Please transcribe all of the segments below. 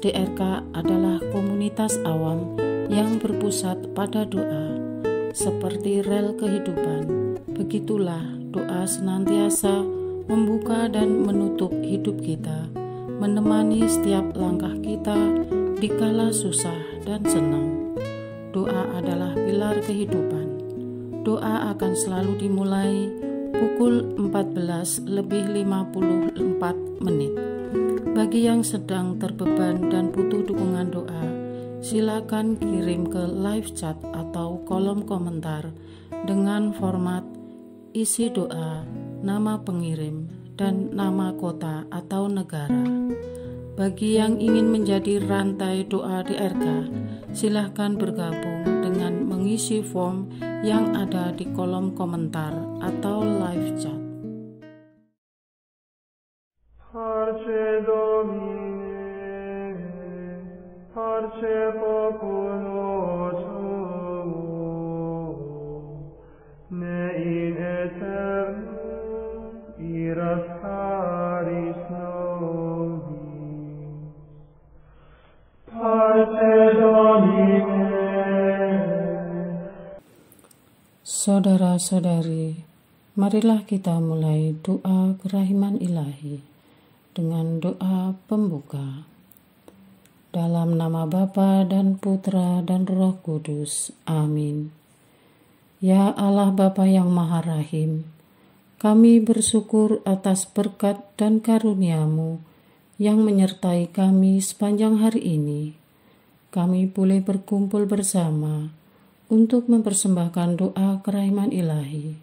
DRK adalah komunitas awam yang berpusat pada doa. Seperti rel kehidupan, begitulah doa senantiasa membuka dan menutup hidup kita, menemani setiap langkah kita di kala susah dan senang. Doa adalah pilar kehidupan. Doa akan selalu dimulai pukul 14:54. Bagi yang sedang terbeban dan butuh dukungan doa, silakan kirim ke live chat atau kolom komentar dengan format isi doa, nama pengirim, dan nama kota atau negara. Bagi yang ingin menjadi rantai doa DRK, silakan bergabung dengan mengisi form yang ada di kolom komentar atau live chat. Parce Domine, parce populo tuo, ne in aeternum iras caris nobis. Parce Domine. Saudara-saudari, marilah kita mulai doa kerahiman ilahi dengan doa pembuka. Dalam nama Bapa dan Putra dan Roh Kudus. Amin. Ya Allah Bapa yang Maha Rahim, kami bersyukur atas berkat dan karunia-Mu yang menyertai kami sepanjang hari ini. Kami boleh berkumpul bersama untuk mempersembahkan doa kerahiman ilahi.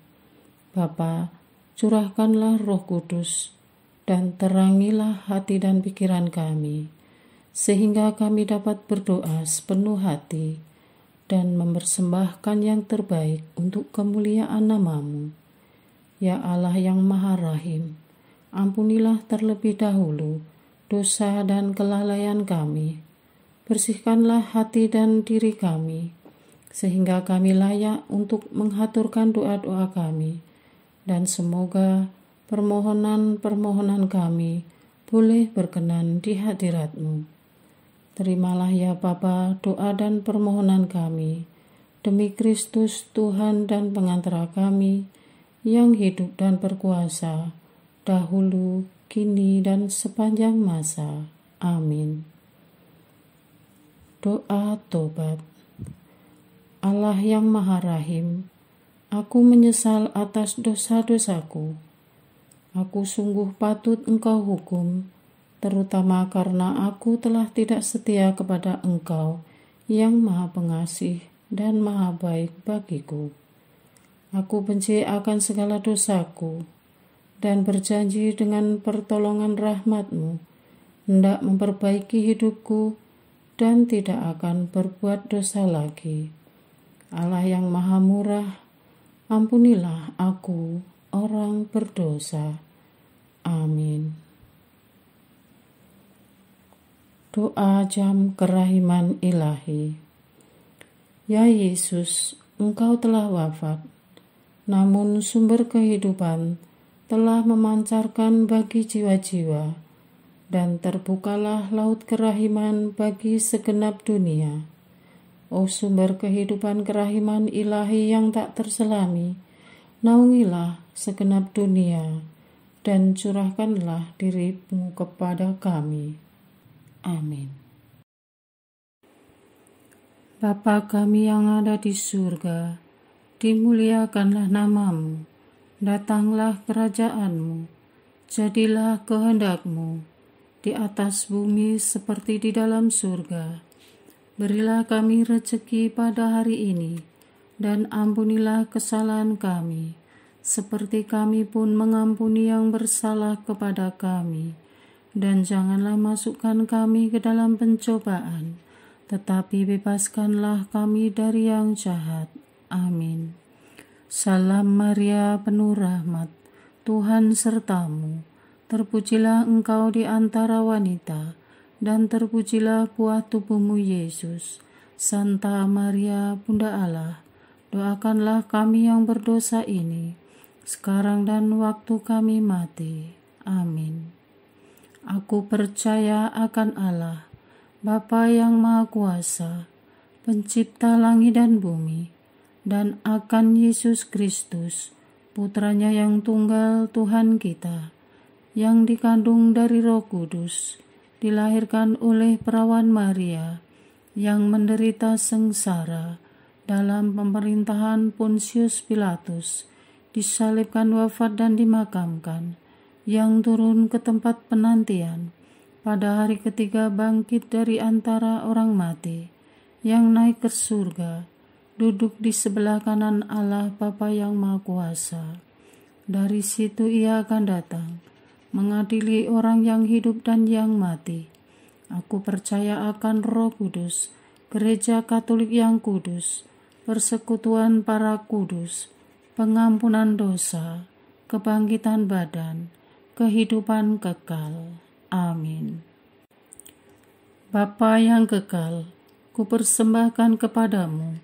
Bapa, curahkanlah Roh Kudus dan terangilah hati dan pikiran kami, sehingga kami dapat berdoa sepenuh hati dan mempersembahkan yang terbaik untuk kemuliaan nama-Mu. Ya Allah yang Maha Rahim, ampunilah terlebih dahulu dosa dan kelalaian kami. Bersihkanlah hati dan diri kami, sehingga kami layak untuk menghaturkan doa-doa kami, dan semoga permohonan-permohonan kami boleh berkenan di hadirat-Mu. Terimalah ya Bapa doa dan permohonan kami, demi Kristus Tuhan dan pengantara kami, yang hidup dan berkuasa, dahulu, kini, dan sepanjang masa. Amin. Doa tobat. Allah yang Maha Rahim, aku menyesal atas dosa-dosaku. Aku sungguh patut Engkau hukum, terutama karena aku telah tidak setia kepada Engkau yang Maha Pengasih dan Maha Baik bagiku. Aku benci akan segala dosaku dan berjanji dengan pertolongan rahmat-Mu hendak memperbaiki hidupku dan tidak akan berbuat dosa lagi. Allah yang Maha Murah, ampunilah aku, orang berdosa. Amin. Doa jam kerahiman ilahi. Ya Yesus, Engkau telah wafat, namun sumber kehidupan telah memancarkan bagi jiwa-jiwa, dan terbukalah laut kerahiman bagi segenap dunia. O sumber kehidupan kerahiman ilahi yang tak terselami, naungilah segenap dunia, dan curahkanlah diri-Mu kepada kami. Amin. Bapa kami yang ada di surga, dimuliakanlah nama-Mu, datanglah kerajaan-Mu, jadilah kehendak-Mu, di atas bumi seperti di dalam surga. Berilah kami rezeki pada hari ini, dan ampunilah kesalahan kami, seperti kami pun mengampuni yang bersalah kepada kami. Dan janganlah masukkan kami ke dalam pencobaan, tetapi bebaskanlah kami dari yang jahat. Amin. Salam Maria, penuh rahmat, Tuhan sertamu. Terpujilah engkau di antara wanita, dan terpujilah buah tubuhmu Yesus. Santa Maria, Bunda Allah, doakanlah kami yang berdosa ini, sekarang dan waktu kami mati. Amin. Aku percaya akan Allah, Bapa yang Maha Kuasa, Pencipta langit dan bumi, dan akan Yesus Kristus, Putranya yang tunggal Tuhan kita, yang dikandung dari Roh Kudus, dilahirkan oleh perawan Maria, yang menderita sengsara dalam pemerintahan Pontius Pilatus, disalibkan, wafat dan dimakamkan, yang turun ke tempat penantian, pada hari ketiga bangkit dari antara orang mati, yang naik ke surga, duduk di sebelah kanan Allah Bapa yang Maha Kuasa. Dari situ Ia akan datang, mengadili orang yang hidup dan yang mati. Aku percaya akan Roh Kudus, Gereja Katolik yang kudus, persekutuan para kudus, pengampunan dosa, kebangkitan badan, kehidupan kekal. Amin. Bapa yang kekal, kupersembahkan kepadamu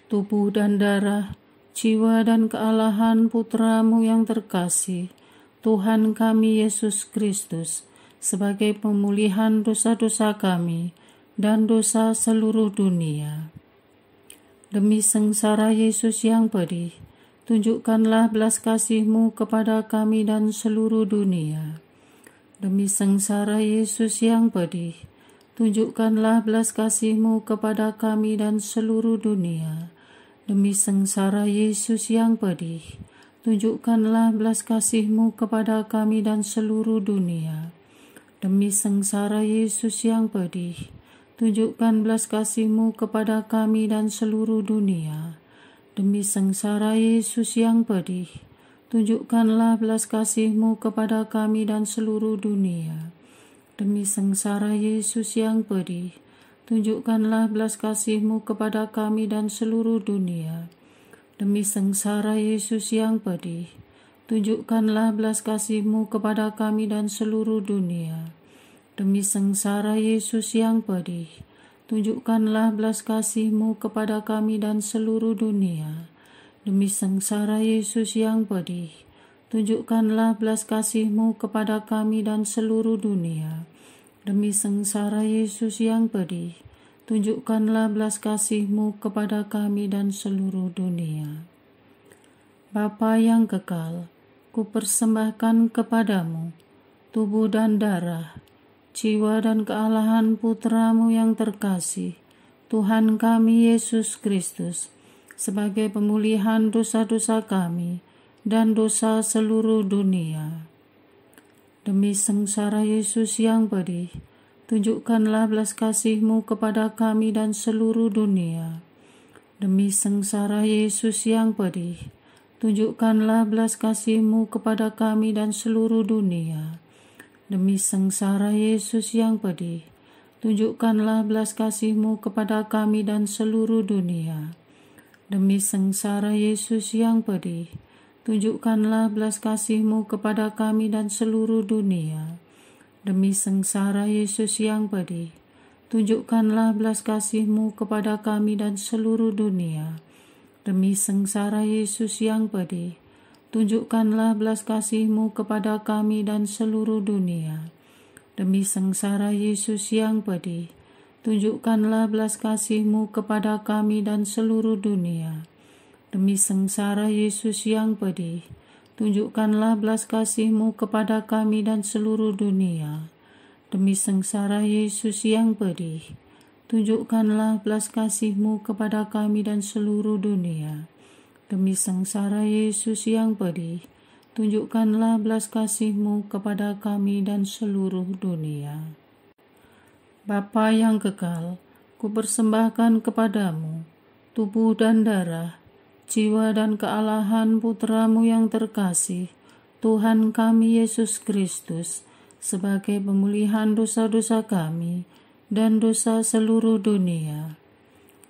tubuh dan darah, jiwa dan kealahan Putra-Mu yang terkasih, Tuhan kami Yesus Kristus, sebagai pemulihan dosa-dosa kami dan dosa seluruh dunia. Demi sengsara Yesus yang pedih, tunjukkanlah belas kasih-Mu kepada kami dan seluruh dunia. Demi sengsara Yesus yang pedih, tunjukkanlah belas kasih-Mu kepada kami dan seluruh dunia. Demi sengsara Yesus yang pedih, tunjukkanlah belas kasih-Mu kepada kami dan seluruh dunia. Demi sengsara Yesus yang pedih, tunjukkan belas kasih-Mu kepada kami dan seluruh dunia. Demi sengsara Yesus yang pedih, tunjukkanlah belas kasih-Mu kepada kami dan seluruh dunia. Demi sengsara Yesus yang pedih, tunjukkanlah belas kasih-Mu kepada kami dan seluruh dunia. Demi sengsara Yesus yang pedih, tunjukkanlah belas kasih-Mu kepada kami dan seluruh dunia. Demi sengsara Yesus yang pedih, tunjukkanlah belas kasih-Mu kepada kami dan seluruh dunia. Demi sengsara Yesus yang pedih, tunjukkanlah belas kasih-Mu kepada kami dan seluruh dunia. Demi sengsara Yesus yang pedih, tunjukkanlah belas kasih-Mu kepada kami dan seluruh dunia. Bapa yang kekal, kupersembahkan kepadamu tubuh dan darah, jiwa dan kealahan Putra-Mu yang terkasih, Tuhan kami Yesus Kristus, sebagai pemulihan dosa-dosa kami dan dosa seluruh dunia. Demi sengsara Yesus yang pedih, tunjukkanlah belas kasih-Mu kepada kami dan seluruh dunia. Demi sengsara Yesus yang pedih, tunjukkanlah belas kasih-Mu kepada kami dan seluruh dunia. Demi sengsara Yesus yang pedih, tunjukkanlah belas kasih-Mu kepada kami dan seluruh dunia. Demi sengsara Yesus yang pedih, tunjukkanlah belas kasih-Mu kepada kami dan seluruh dunia. Demi sengsara Yesus yang pedih, tunjukkanlah belas kasih-Mu kepada kami dan seluruh dunia. Demi sengsara Yesus yang pedih, tunjukkanlah belas kasih-Mu kepada kami dan seluruh dunia. Demi sengsara Yesus yang pedih, tunjukkanlah belas kasih-Mu kepada kami dan seluruh dunia. Demi sengsara Yesus yang pedih, tunjukkanlah belas kasih-Mu kepada kami dan seluruh dunia. Demi sengsara Yesus yang pedih, tunjukkanlah belas kasih-Mu kepada kami dan seluruh dunia. Demi sengsara Yesus yang pedih, tunjukkanlah belas kasih-Mu kepada kami dan seluruh dunia. Bapa yang kekal, kupersembahkan kepadamu tubuh dan darah, jiwa dan kealahan Putra-Mu yang terkasih, Tuhan kami Yesus Kristus, sebagai pemulihan dosa-dosa kami dan dosa seluruh dunia.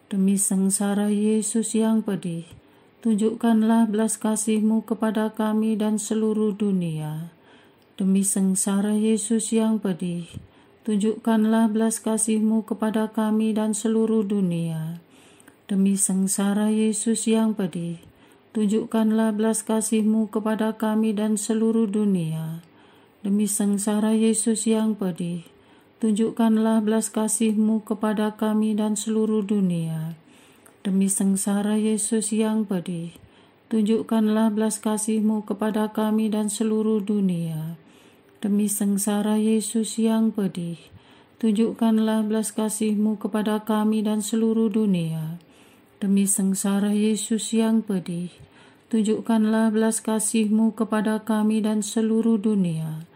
Demi sengsara Yesus yang pedih, tunjukkanlah belas kasih-Mu kepada kami dan seluruh dunia. Demi sengsara Yesus yang pedih, tunjukkanlah belas kasih-Mu kepada kami dan seluruh dunia. Demi sengsara Yesus yang pedih, tunjukkanlah belas kasih-Mu kepada kami dan seluruh dunia. Demi sengsara Yesus yang pedih, tunjukkanlah belas kasih-Mu kepada kami dan seluruh dunia. Demi sengsara Yesus yang pedih, tunjukkanlah belas kasih-Mu kepada kami dan seluruh dunia. Demi sengsara Yesus yang pedih, tunjukkanlah belas kasih-Mu kepada kami dan seluruh dunia. Demi sengsara Yesus yang pedih, tunjukkanlah belas kasih-Mu kepada kami dan seluruh dunia.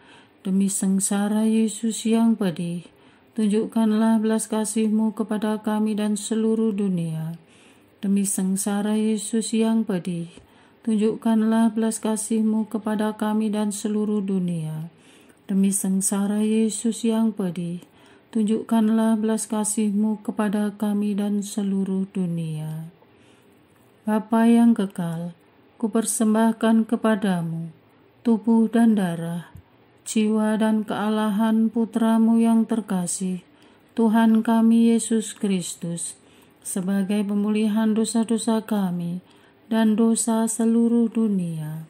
Demi sengsara Yesus yang pedih, tunjukkanlah belas kasih-Mu kepada kami dan seluruh dunia. Demi sengsara Yesus yang pedih, tunjukkanlah belas kasih-Mu kepada kami dan seluruh dunia. Demi sengsara Yesus yang pedih, tunjukkanlah belas kasih-Mu kepada kami dan seluruh dunia. Bapa yang kekal, kupersembahkan kepadamu tubuh dan darah, jiwa dan kealahan Putra-Mu yang terkasih, Tuhan kami Yesus Kristus, sebagai pemulihan dosa-dosa kami dan dosa seluruh dunia.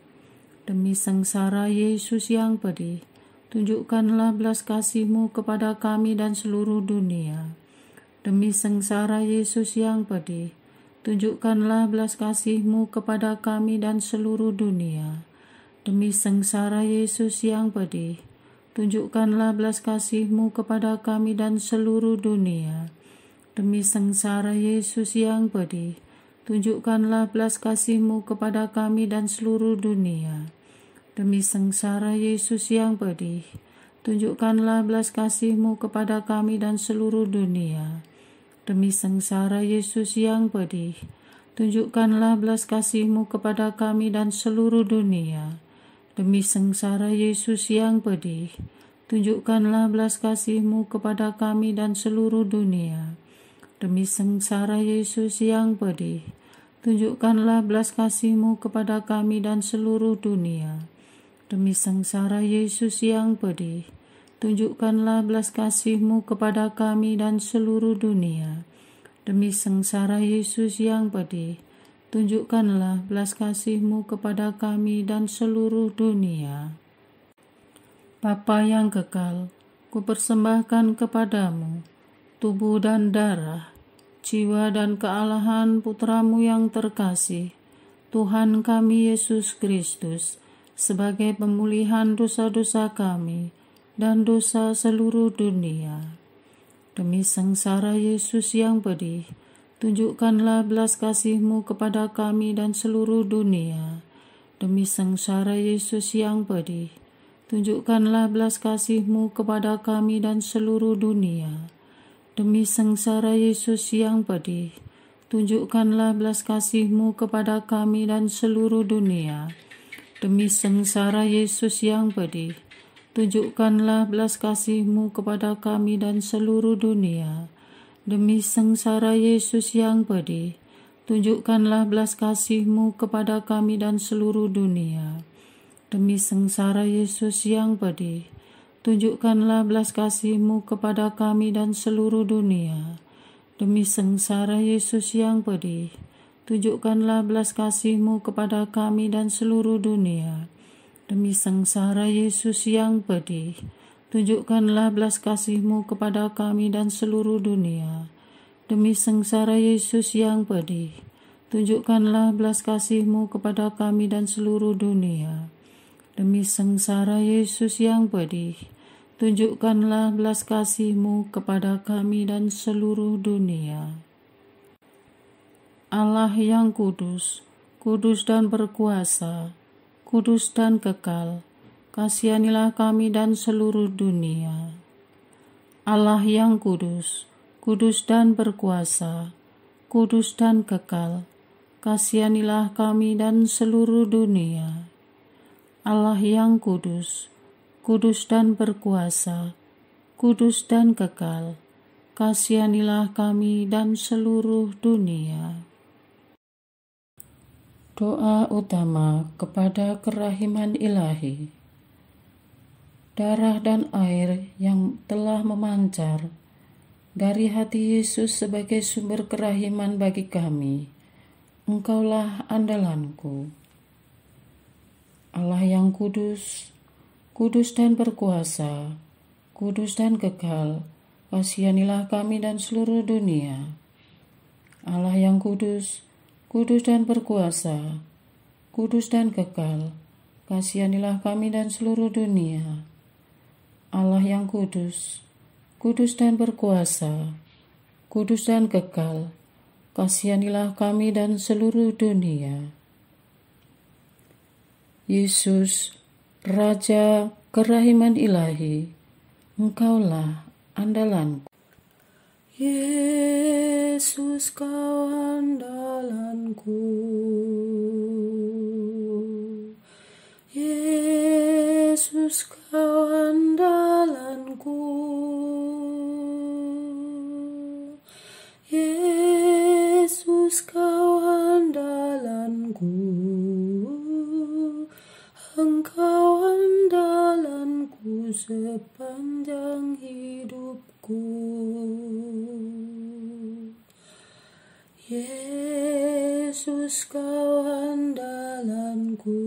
Demi sengsara Yesus yang pedih, tunjukkanlah belas kasih-Mu kepada kami dan seluruh dunia. Demi sengsara Yesus yang pedih, tunjukkanlah belas kasih-Mu kepada kami dan seluruh dunia. Demi sengsara Yesus yang pedih, tunjukkanlah belas kasih-Mu kepada kami dan seluruh dunia. Demi sengsara Yesus yang pedih, tunjukkanlah belas kasih-Mu kepada kami dan seluruh dunia. Demi sengsara Yesus yang pedih, tunjukkanlah belas kasih-Mu kepada kami dan seluruh dunia. Demi sengsara Yesus yang pedih, tunjukkanlah belas kasih-Mu kepada kami dan seluruh dunia. Demi sengsara Yesus yang pedih, tunjukkanlah belas kasih-Mu kepada kami dan seluruh dunia. Demi sengsara Yesus yang pedih, tunjukkanlah belas kasih-Mu kepada kami dan seluruh dunia. Demi sengsara Yesus yang pedih, tunjukkanlah belas kasih-Mu kepada kami dan seluruh dunia. Demi sengsara Yesus yang pedih, tunjukkanlah belas kasih-Mu kepada kami dan seluruh dunia. Bapa yang kekal, kupersembahkan kepadamu tubuh dan darah, jiwa dan kealahan Putra-Mu yang terkasih, Tuhan kami Yesus Kristus, sebagai pemulihan dosa-dosa kami dan dosa seluruh dunia. Demi sengsara Yesus yang pedih, tunjukkanlah belas kasih-Mu kepada kami dan seluruh dunia. Demi sengsara Yesus yang pedih, tunjukkanlah belas kasih-Mu kepada kami dan seluruh dunia. Demi sengsara Yesus yang pedih, tunjukkanlah belas kasih-Mu kepada kami dan seluruh dunia. Demi sengsara Yesus yang pedih, tunjukkanlah belas kasih-Mu kepada kami dan seluruh dunia. Demi sengsara Yesus yang pedih, tunjukkanlah belas kasih-Mu kepada kami dan seluruh dunia. Demi sengsara Yesus yang pedih, tunjukkanlah belas kasih-Mu kepada kami dan seluruh dunia. Demi sengsara Yesus yang pedih, tunjukkanlah belas kasih-Mu kepada kami dan seluruh dunia. Demi sengsara Yesus yang pedih, tunjukkanlah belas kasih-Mu kepada kami dan seluruh dunia. Demi sengsara Yesus yang pedih, tunjukkanlah belas kasih-Mu kepada kami dan seluruh dunia. Demi sengsara Yesus yang pedih, tunjukkanlah belas kasih-Mu kepada kami dan seluruh dunia. Allah yang kudus, kudus dan berkuasa, kudus dan kekal, kasihanilah kami dan seluruh dunia. Allah yang kudus, kudus dan berkuasa, kudus dan kekal, kasihanilah kami dan seluruh dunia. Allah yang kudus, kudus dan berkuasa, kudus dan kekal, kasihanilah kami dan seluruh dunia. Doa utama kepada kerahiman ilahi. Darah dan air yang telah memancar dari hati Yesus sebagai sumber kerahiman bagi kami, Engkaulah andalanku. Allah yang kudus, kudus dan berkuasa, kudus dan kekal, kasihanilah kami dan seluruh dunia. Allah yang kudus, kudus dan berkuasa, kudus dan kekal, kasihanilah kami dan seluruh dunia. Allah yang kudus, kudus dan berkuasa, kudus dan kekal, kasihanilah kami dan seluruh dunia. Yesus, Raja kerahiman ilahi, Engkaulah andalanku. Yesus, Kau andalanku. Yesus, Kau andalanku. Yesus, Kau andalanku. Engkau andalanku sepanjang hidupku. Yesus, Kau andalanku.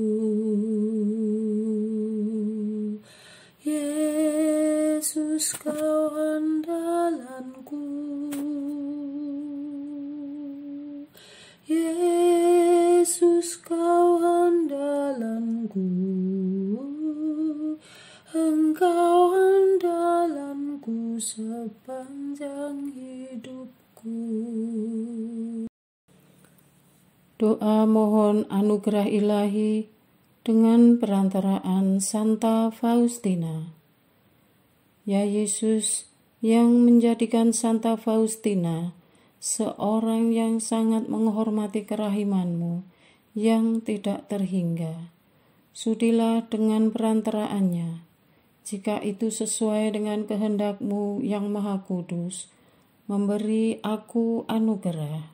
Yesus, Kau andalanku. Yesus, Kau andalanku. Engkau andalanku sepanjang hidupku. Doa mohon anugerah ilahi dengan perantaraan Santa Faustina. Ya Yesus, yang menjadikan Santa Faustina seorang yang sangat menghormati kerahiman-Mu yang tidak terhingga, sudilah dengan perantaraannya, jika itu sesuai dengan kehendak-Mu yang maha kudus, memberi aku anugerah.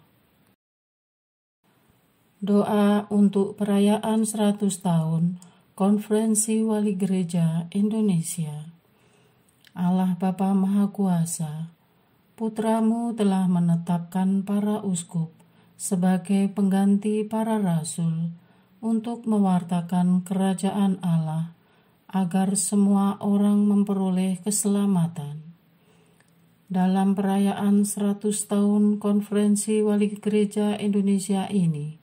Doa untuk perayaan 100 tahun Konferensi Wali Gereja Indonesia. Allah Bapa Maha Kuasa, Putra-Mu telah menetapkan para uskup sebagai pengganti para rasul untuk mewartakan kerajaan Allah agar semua orang memperoleh keselamatan. Dalam perayaan 100 tahun Konferensi Wali Gereja Indonesia ini,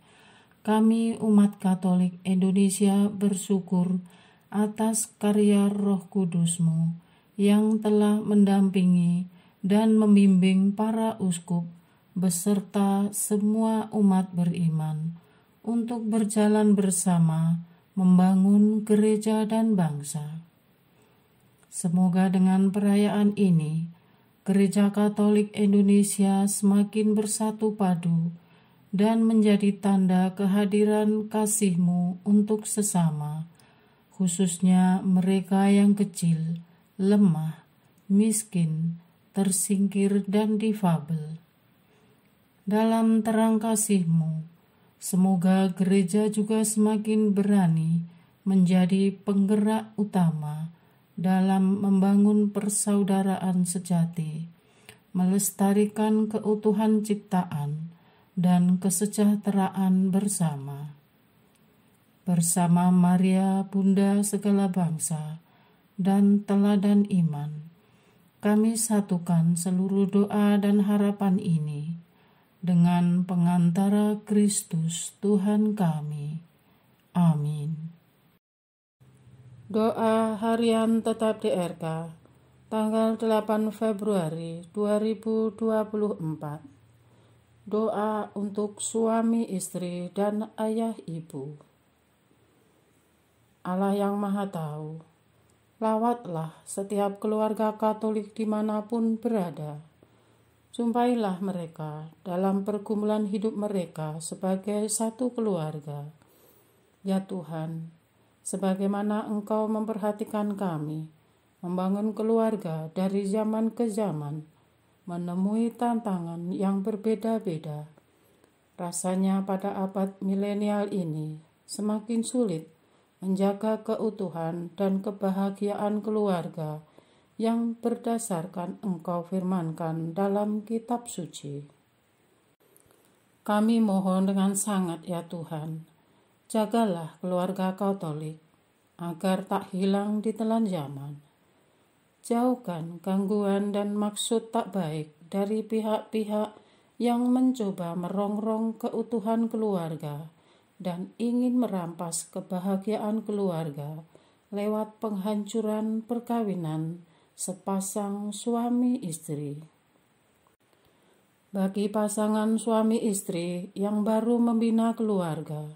kami umat Katolik Indonesia bersyukur atas karya Roh Kudus-Mu yang telah mendampingi dan membimbing para uskup beserta semua umat beriman untuk berjalan bersama membangun gereja dan bangsa. Semoga dengan perayaan ini, Gereja Katolik Indonesia semakin bersatu padu dan menjadi tanda kehadiran kasih-Mu untuk sesama, khususnya mereka yang kecil, lemah, miskin, tersingkir dan difabel. Dalam terang kasih-Mu, semoga gereja juga semakin berani menjadi penggerak utama dalam membangun persaudaraan sejati, melestarikan keutuhan ciptaan dan kesejahteraan bersama. Bersama Maria, Bunda segala bangsa, dan teladan iman, kami satukan seluruh doa dan harapan ini dengan pengantara Kristus Tuhan kami. Amin. Doa harian tetap DRK, tanggal 8 Februari 2024. Doa untuk suami istri dan ayah ibu. Allah yang Maha Tahu, lawatlah setiap keluarga Katolik dimanapun berada. Jumpailah mereka dalam pergumulan hidup mereka sebagai satu keluarga. Ya Tuhan, sebagaimana Engkau memperhatikan kami, membangun keluarga dari zaman ke zaman, menemui tantangan yang berbeda-beda. Rasanya pada abad milenial ini semakin sulit menjaga keutuhan dan kebahagiaan keluarga yang berdasarkan Engkau firmankan dalam kitab suci. Kami mohon dengan sangat ya Tuhan, jagalah keluarga Katolik agar tak hilang di telan zaman. Jauhkan gangguan dan maksud tak baik dari pihak-pihak yang mencoba merongrong keutuhan keluarga dan ingin merampas kebahagiaan keluarga lewat penghancuran perkawinan sepasang suami istri. Bagi pasangan suami istri yang baru membina keluarga,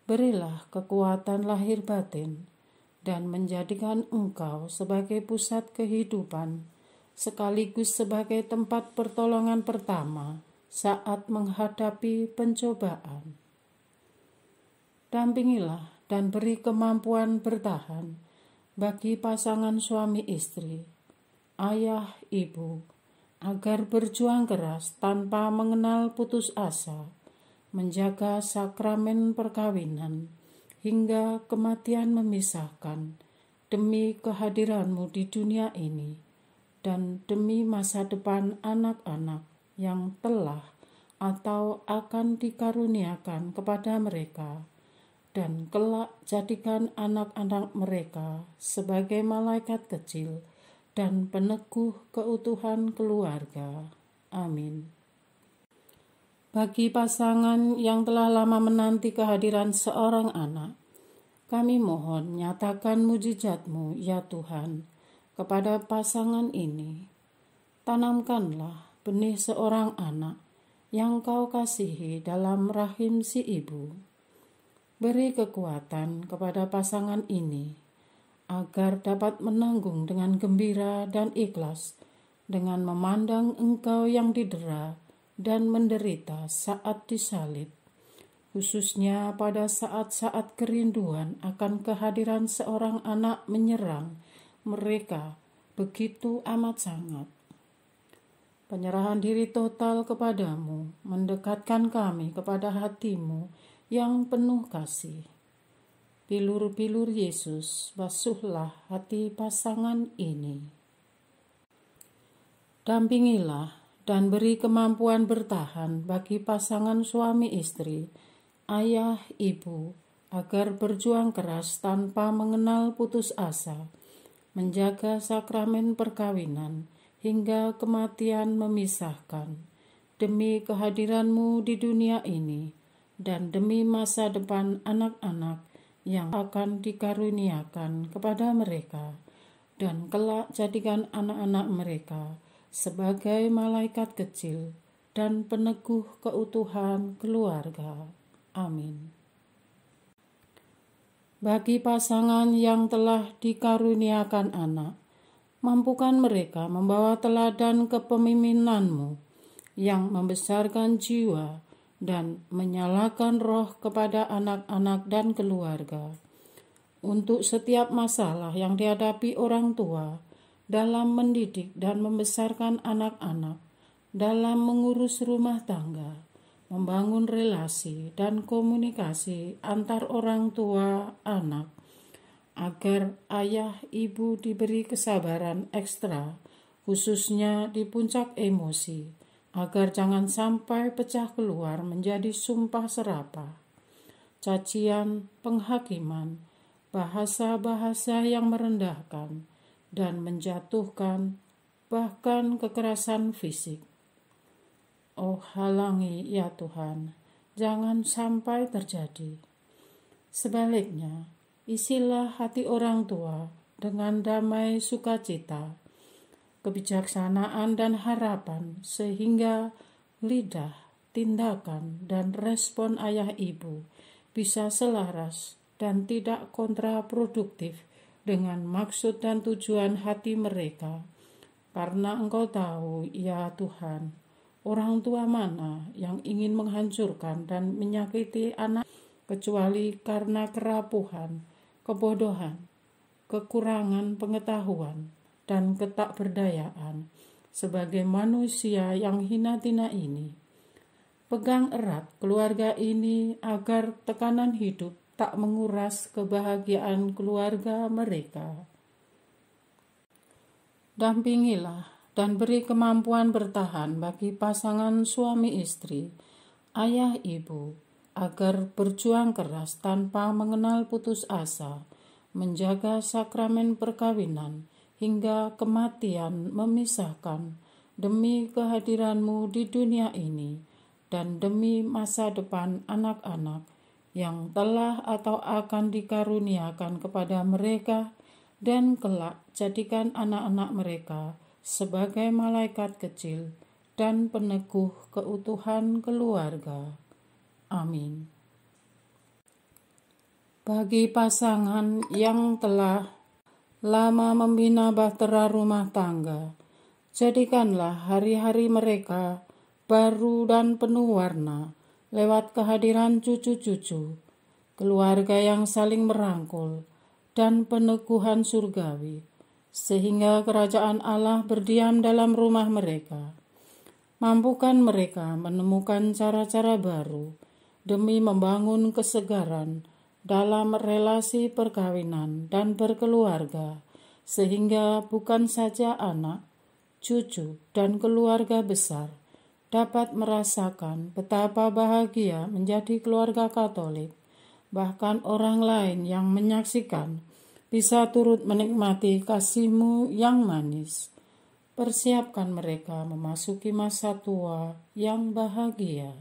berilah kekuatan lahir batin dan menjadikan engkau sebagai pusat kehidupan sekaligus sebagai tempat pertolongan pertama saat menghadapi pencobaan. Dampingilah dan beri kemampuan bertahan bagi pasangan suami istri, ayah, ibu, agar berjuang keras tanpa mengenal putus asa, menjaga sakramen perkawinan hingga kematian memisahkan demi kehadiranmu di dunia ini dan demi masa depan anak-anak yang telah atau akan dikaruniakan kepada mereka, dan kelak jadikan anak-anak mereka sebagai malaikat kecil dan peneguh keutuhan keluarga. Amin. Bagi pasangan yang telah lama menanti kehadiran seorang anak, kami mohon nyatakan mujizat-Mu, ya Tuhan, kepada pasangan ini. Tanamkanlah benih seorang anak yang Kau kasihi dalam rahim si ibu. Beri kekuatan kepada pasangan ini agar dapat menanggung dengan gembira dan ikhlas dengan memandang Engkau yang didera dan menderita saat disalib, khususnya pada saat-saat kerinduan akan kehadiran seorang anak menyerang mereka begitu amat sangat. Penyerahan diri total kepadamu mendekatkan kami kepada hati-Mu yang penuh kasih. Bilur-bilur Yesus, basuhlah hati pasangan ini. Dampingilah dan beri kemampuan bertahan bagi pasangan suami istri, ayah, ibu, agar berjuang keras tanpa mengenal putus asa, menjaga sakramen perkawinan hingga kematian memisahkan, demi kehadiran-Mu di dunia ini dan demi masa depan anak-anak yang akan dikaruniakan kepada mereka, dan kelak jadikan anak-anak mereka sebagai malaikat kecil dan peneguh keutuhan keluarga. Amin. Bagi pasangan yang telah dikaruniakan anak, mampukan mereka membawa teladan kepemimpinan-Mu yang membesarkan jiwa dan menyalakan roh kepada anak-anak dan keluarga. Untuk setiap masalah yang dihadapi orang tua dalam mendidik dan membesarkan anak-anak, dalam mengurus rumah tangga, membangun relasi dan komunikasi antar orang tua anak, agar ayah ibu diberi kesabaran ekstra, khususnya di puncak emosi, agar jangan sampai pecah keluar menjadi sumpah serapah, cacian, penghakiman, bahasa-bahasa yang merendahkan dan menjatuhkan, bahkan kekerasan fisik. Oh, halangi ya Tuhan, jangan sampai terjadi. Sebaliknya, isilah hati orang tua dengan damai sukacita, kebijaksanaan dan harapan, sehingga lidah, tindakan, dan respon ayah ibu bisa selaras dan tidak kontraproduktif dengan maksud dan tujuan hati mereka. Karena Engkau tahu, ya Tuhan, orang tua mana yang ingin menghancurkan dan menyakiti anak kecuali karena kerapuhan, kebodohan, kekurangan pengetahuan, dan ketakberdayaan sebagai manusia yang hina-hina ini. Pegang erat keluarga ini agar tekanan hidup tak menguras kebahagiaan keluarga mereka. Dampingilah dan beri kemampuan bertahan bagi pasangan suami istri, ayah ibu, agar berjuang keras tanpa mengenal putus asa, menjaga sakramen perkawinan hingga kematian memisahkan, demi kehadiran-Mu di dunia ini dan demi masa depan anak-anak yang telah atau akan dikaruniakan kepada mereka, dan kelak jadikan anak-anak mereka sebagai malaikat kecil dan peneguh keutuhan keluarga. Amin. Bagi pasangan yang telah lama membina bahtera rumah tangga, jadikanlah hari-hari mereka baru dan penuh warna lewat kehadiran cucu-cucu, keluarga yang saling merangkul, dan peneguhan surgawi, sehingga kerajaan Allah berdiam dalam rumah mereka. Mampukan mereka menemukan cara-cara baru demi membangun kesegaran dalam relasi perkawinan dan berkeluarga, sehingga bukan saja anak, cucu, dan keluarga besar dapat merasakan betapa bahagia menjadi keluarga Katolik. Bahkan orang lain yang menyaksikan bisa turut menikmati kasih-Mu yang manis. Persiapkan mereka memasuki masa tua yang bahagia.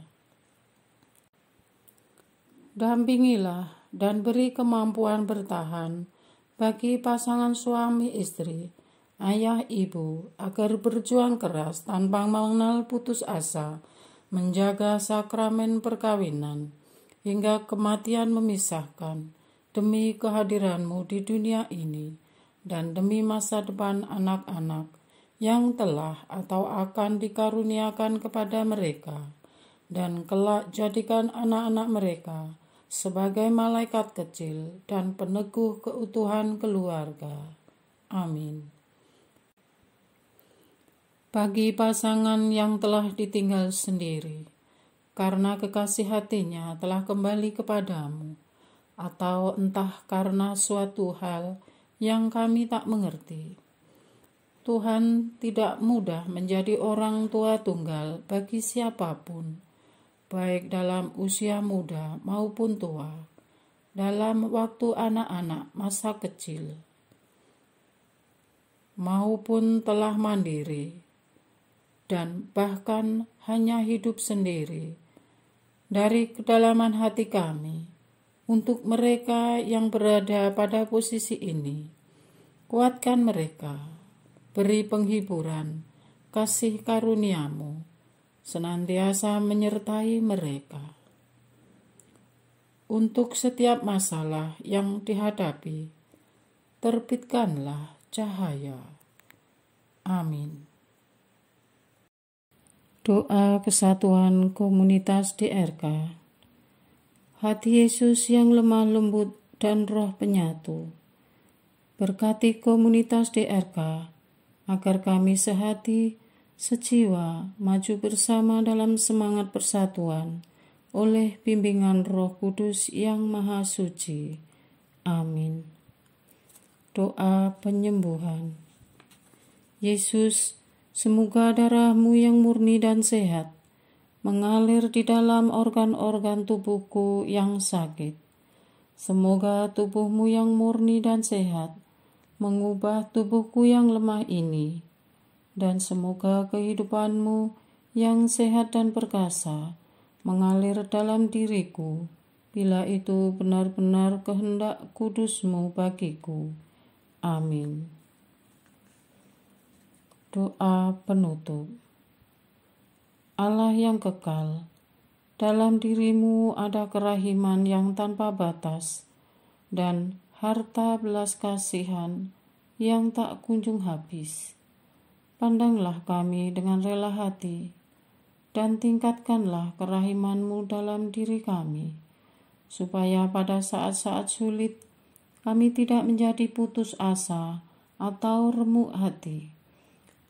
Dampingilah dan beri kemampuan bertahan bagi pasangan suami istri, ayah ibu, agar berjuang keras tanpa mengenal putus asa, menjaga sakramen perkawinan, hingga kematian memisahkan, demi kehadiran-Mu di dunia ini, dan demi masa depan anak-anak yang telah atau akan dikaruniakan kepada mereka, dan kelak jadikan anak-anak mereka sebagai malaikat kecil dan peneguh keutuhan keluarga. Amin. Bagi pasangan yang telah ditinggal sendiri, karena kekasih hatinya telah kembali kepadamu, atau entah karena suatu hal yang kami tak mengerti. Tuhan tidak mudah menjadi orang tua tunggal bagi siapapun, baik dalam usia muda maupun tua, dalam waktu anak-anak masa kecil, maupun telah mandiri, dan bahkan hanya hidup sendiri. Dari kedalaman hati kami, untuk mereka yang berada pada posisi ini, kuatkan mereka, beri penghiburan, kasih karunia-Mu, senantiasa menyertai mereka. Untuk setiap masalah yang dihadapi, terbitkanlah cahaya. Amin. Doa kesatuan komunitas DRK. Hati Yesus yang lemah lembut dan roh penyatu, berkati komunitas DRK agar kami sehati, sejiwa, maju bersama dalam semangat persatuan oleh bimbingan Roh Kudus yang Maha Suci. Amin. Doa penyembuhan. Yesus, semoga darah-Mu yang murni dan sehat mengalir di dalam organ-organ tubuhku yang sakit. Semoga tubuh-Mu yang murni dan sehat mengubah tubuhku yang lemah ini, dan semoga kehidupan-Mu yang sehat dan perkasa mengalir dalam diriku, bila itu benar-benar kehendak kudus-Mu bagiku. Amin. Doa penutup. Allah yang kekal, dalam diri-Mu ada kerahiman yang tanpa batas dan harta belas kasihan yang tak kunjung habis. Pandanglah kami dengan rela hati dan tingkatkanlah kerahiman-Mu dalam diri kami, supaya pada saat-saat sulit kami tidak menjadi putus asa atau remuk hati,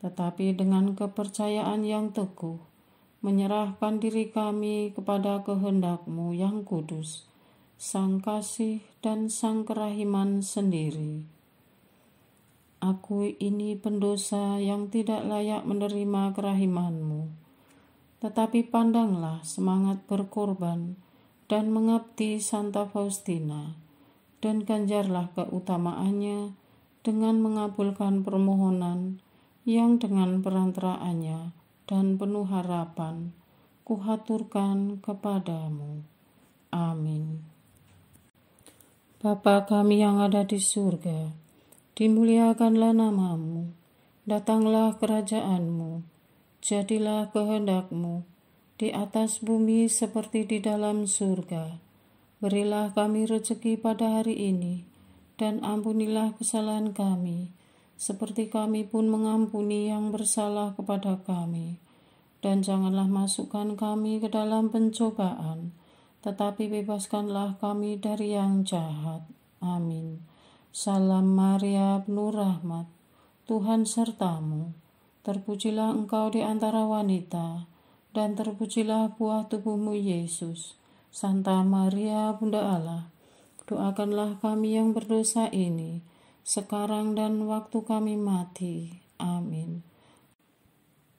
tetapi dengan kepercayaan yang teguh menyerahkan diri kami kepada kehendak-Mu yang kudus, Sang Kasih dan Sang Kerahiman sendiri. Aku ini pendosa yang tidak layak menerima kerahiman-Mu, tetapi pandanglah semangat berkorban dan mengabdi Santa Faustina, dan ganjarlah keutamaannya dengan mengabulkan permohonan yang dengan perantaraannya dan penuh harapan kuhaturkan kepadamu. Amin. Bapa kami yang ada di surga, dimuliakanlah namamu, datanglah kerajaanmu, jadilah kehendak-Mu di atas bumi seperti di dalam surga. Berilah kami rezeki pada hari ini, dan ampunilah kesalahan kami, seperti kami pun mengampuni yang bersalah kepada kami. Dan janganlah masukkan kami ke dalam pencobaan, tetapi bebaskanlah kami dari yang jahat. Amin. Salam Maria, penuh rahmat, Tuhan sertamu. Terpujilah engkau di antara wanita, dan terpujilah buah tubuhmu Yesus. Santa Maria, Bunda Allah, doakanlah kami yang berdosa ini, sekarang dan waktu kami mati. Amin.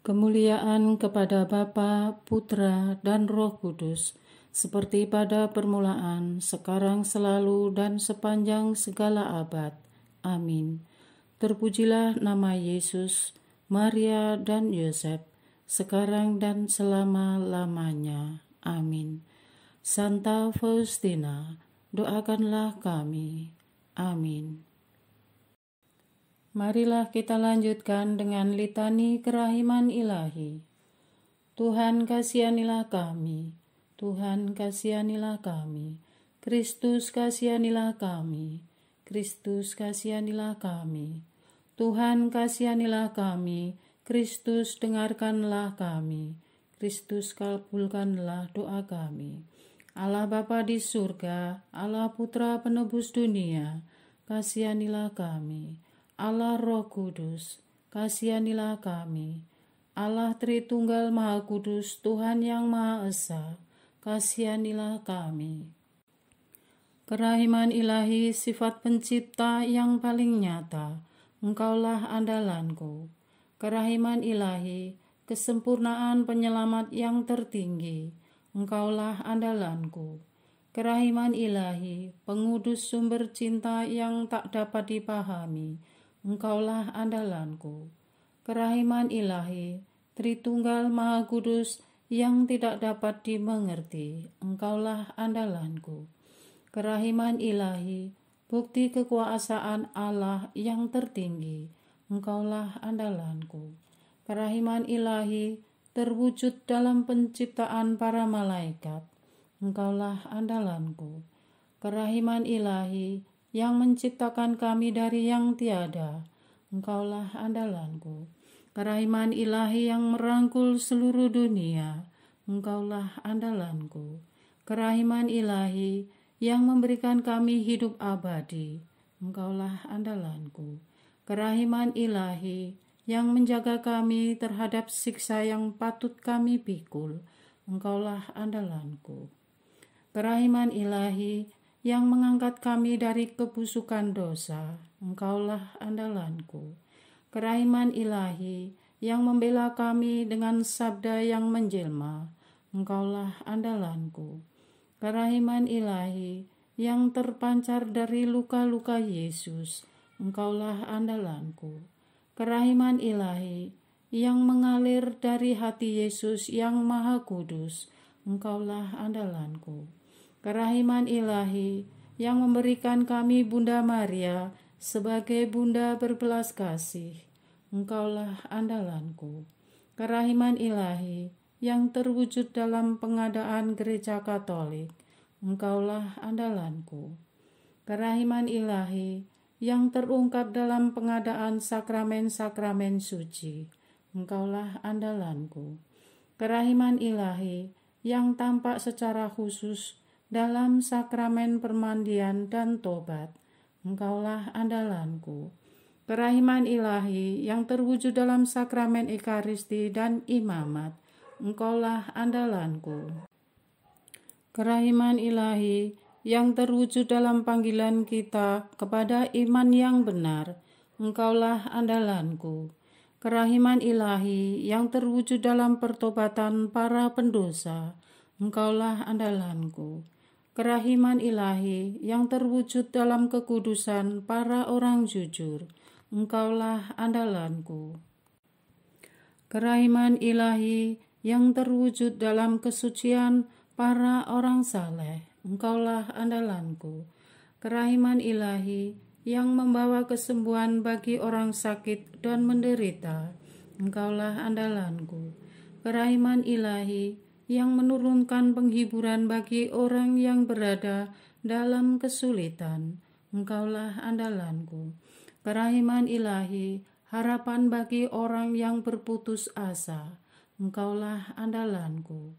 Kemuliaan kepada Bapa, Putra, dan Roh Kudus, seperti pada permulaan, sekarang, selalu, dan sepanjang segala abad. Amin. Terpujilah nama Yesus, Maria, dan Yosef, sekarang dan selama-lamanya. Amin. Santa Faustina, doakanlah kami. Amin. Marilah kita lanjutkan dengan litani kerahiman ilahi. Tuhan kasihanilah kami, Tuhan kasihanilah kami, Kristus kasihanilah kami, Kristus kasihanilah kami, Tuhan kasihanilah kami, Kristus dengarkanlah kami, Kristus kabulkanlah doa kami. Allah Bapa di surga, Allah Putra penebus dunia, kasihanilah kami. Allah Roh Kudus, kasihanilah kami. Allah Tritunggal Maha Kudus, Tuhan yang Maha Esa, kasihanilah kami. Kerahiman ilahi, sifat pencipta yang paling nyata, Engkaulah andalanku. Kerahiman ilahi, kesempurnaan penyelamat yang tertinggi, Engkaulah andalanku. Kerahiman ilahi, pengudus sumber cinta yang tak dapat dipahami, Engkaulah andalanku. Kerahiman ilahi, Tritunggal Maha Kudus yang tidak dapat dimengerti, Engkaulah andalanku. Kerahiman ilahi, bukti kekuasaan Allah yang tertinggi, Engkaulah andalanku. Kerahiman ilahi, terwujud dalam penciptaan para malaikat, Engkaulah andalanku. Kerahiman ilahi yang menciptakan kami dari yang tiada, Engkaulah andalanku. Kerahiman ilahi yang merangkul seluruh dunia, Engkaulah andalanku. Kerahiman ilahi yang memberikan kami hidup abadi, Engkaulah andalanku. Kerahiman ilahi yang menjaga kami terhadap siksa yang patut kami pikul, Engkaulah andalanku. Kerahiman ilahi yang mengangkat kami dari kebusukan dosa, Engkaulah andalanku. Kerahiman ilahi yang membela kami dengan sabda yang menjelma, Engkaulah andalanku. Kerahiman ilahi yang terpancar dari luka-luka Yesus, Engkaulah andalanku. Kerahiman ilahi yang mengalir dari hati Yesus yang Maha Kudus, Engkaulah andalanku. Kerahiman ilahi yang memberikan kami Bunda Maria sebagai Bunda berbelas kasih, Engkaulah andalanku. Kerahiman ilahi yang terwujud dalam pengadaan Gereja Katolik, Engkaulah andalanku. Kerahiman ilahi yang terungkap dalam pengadaan sakramen-sakramen suci, Engkaulah andalanku. Kerahiman ilahi yang tampak secara khusus dalam sakramen permandian dan tobat, Engkaulah andalanku. Kerahiman ilahi yang terwujud dalam sakramen Ekaristi dan imamat, Engkaulah andalanku. Kerahiman ilahi yang terwujud dalam panggilan kita kepada iman yang benar, Engkaulah andalanku. Kerahiman ilahi yang terwujud dalam pertobatan para pendosa, Engkaulah andalanku. kerahiman ilahi yang terwujud dalam kekudusan para orang jujur, Engkaulah andalanku. Kerahiman ilahi yang terwujud dalam kesucian para orang saleh, Engkaulah andalanku. Kerahiman ilahi yang membawa kesembuhan bagi orang sakit dan menderita, Engkaulah andalanku. Kerahiman ilahi yang menurunkan penghiburan bagi orang yang berada dalam kesulitan, Engkaulah andalanku. Kerahiman ilahi, harapan bagi orang yang berputus asa, Engkaulah andalanku.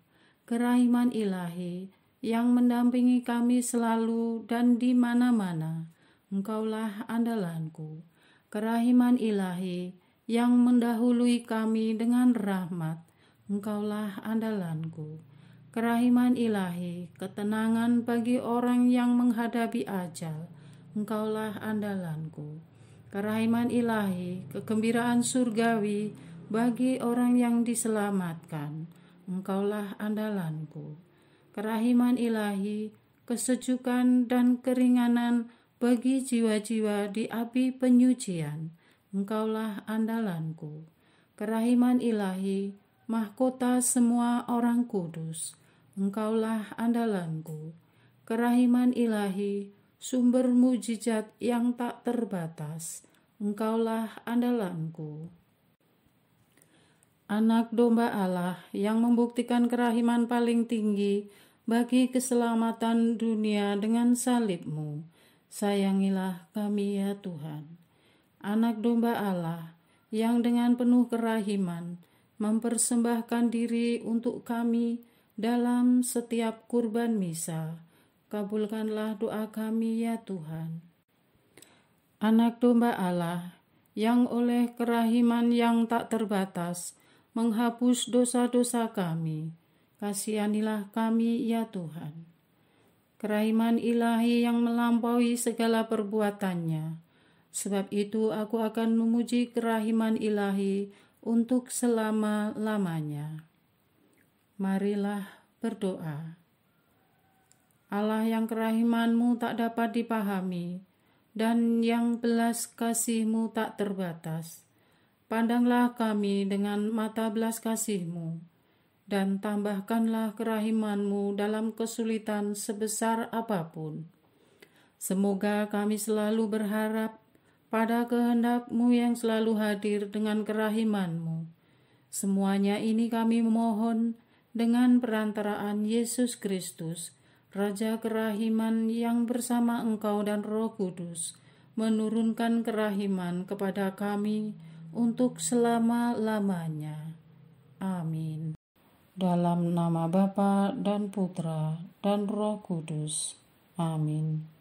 Kerahiman ilahi yang mendampingi kami selalu dan di mana-mana, Engkaulah andalanku. Kerahiman ilahi yang mendahului kami dengan rahmat, Engkaulah andalanku. Kerahiman ilahi, ketenangan bagi orang yang menghadapi ajal, Engkaulah andalanku. Kerahiman ilahi, kegembiraan surgawi bagi orang yang diselamatkan, Engkaulah andalanku. Kerahiman ilahi, kesejukan dan keringanan bagi jiwa-jiwa di api penyucian, Engkaulah andalanku. Kerahiman ilahi, mahkota semua orang kudus, Engkaulah andalanku. Kerahiman ilahi, sumber mujizat yang tak terbatas, Engkaulah andalanku. Anak domba Allah yang membuktikan kerahiman paling tinggi bagi keselamatan dunia dengan salib-Mu, sayangilah kami ya Tuhan. Anak domba Allah yang dengan penuh kerahiman mempersembahkan diri untuk kami dalam setiap kurban misa, kabulkanlah doa kami ya Tuhan. Anak domba Allah yang oleh kerahiman yang tak terbatas menghapus dosa-dosa kami, kasihanilah kami ya Tuhan. Kerahiman ilahi yang melampaui segala perbuatannya, sebab itu aku akan memuji kerahiman ilahi untuk selama-lamanya. Marilah berdoa. Allah yang kerahiman-Mu tak dapat dipahami, dan yang belas kasih-Mu tak terbatas, pandanglah kami dengan mata belas kasih-Mu, dan tambahkanlah kerahiman-Mu dalam kesulitan sebesar apapun. Semoga kami selalu berharap pada kehendak-Mu yang selalu hadir dengan kerahiman-Mu. Semuanya ini kami memohon dengan perantaraan Yesus Kristus, Raja kerahiman yang bersama Engkau dan Roh Kudus, menurunkan kerahiman kepada kami untuk selama-lamanya. Amin. Dalam nama Bapa dan Putra dan Roh Kudus. Amin.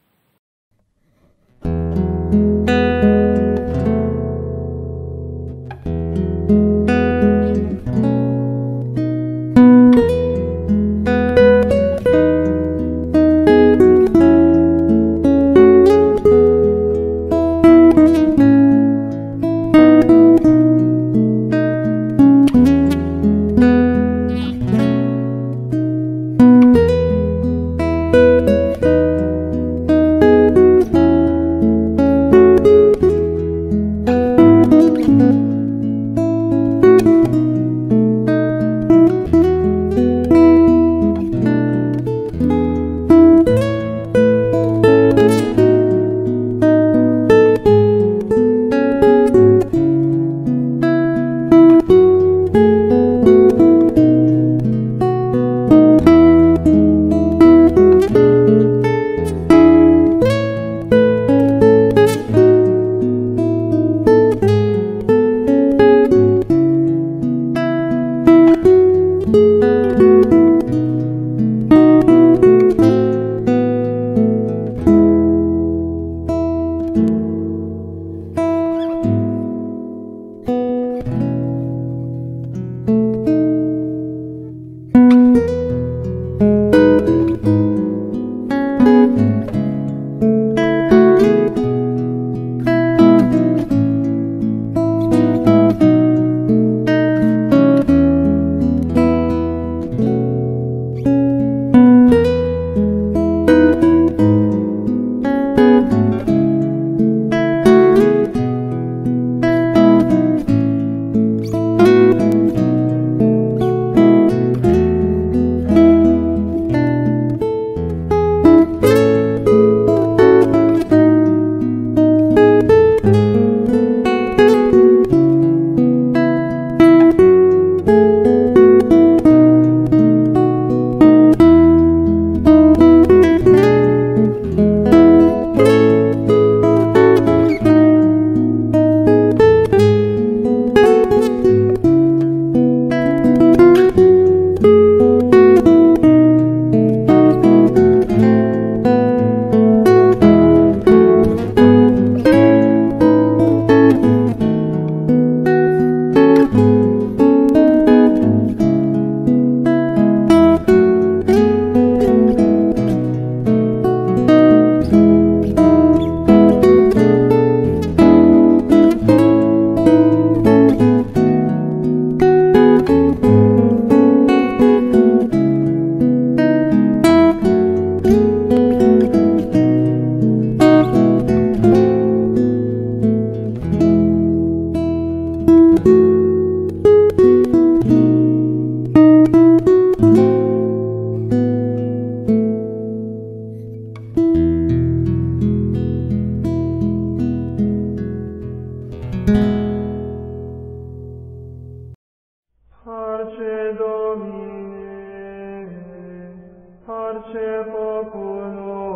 parce populo